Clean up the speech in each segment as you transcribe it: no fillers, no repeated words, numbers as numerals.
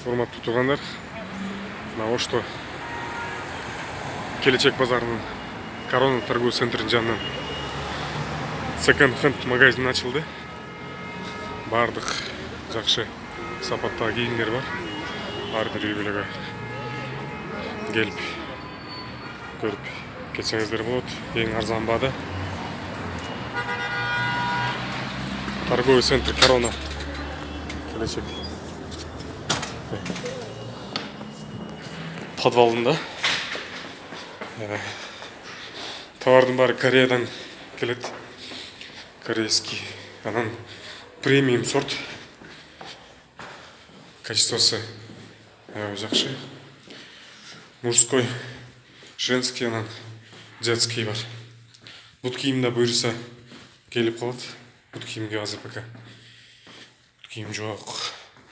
Урматтуу туугандар, мына Ошто Келечек базарынын Корона торговый центринин жанынан секонд-хенд магазин ачылды. Бардык жакшы сапаттагы кийимдер бар. Ар бир үй-бүлөгө келип көрүп кетсеңиздер болот. Эң арзан баада. Торговый центр Корона Келечек подвалында. Товардын баары Кореядан келет. Корейский. Анан премиум сорт. Качествосы жакшы. Мужской, женский, анан детский бар. Бут кийимде буюрса келип калат. Бут кийимге азыр пока бут кийим жок.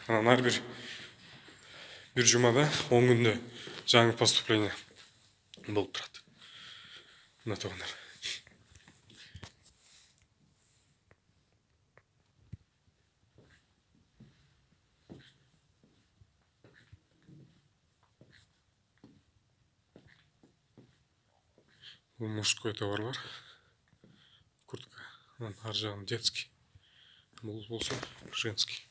Анан ар бир жумада 10 күндө жаңы поступление болуп турат. Мына туугандар. Бул мужской товарлар. Куртка. Ар жагы детский. Бул болсо женский.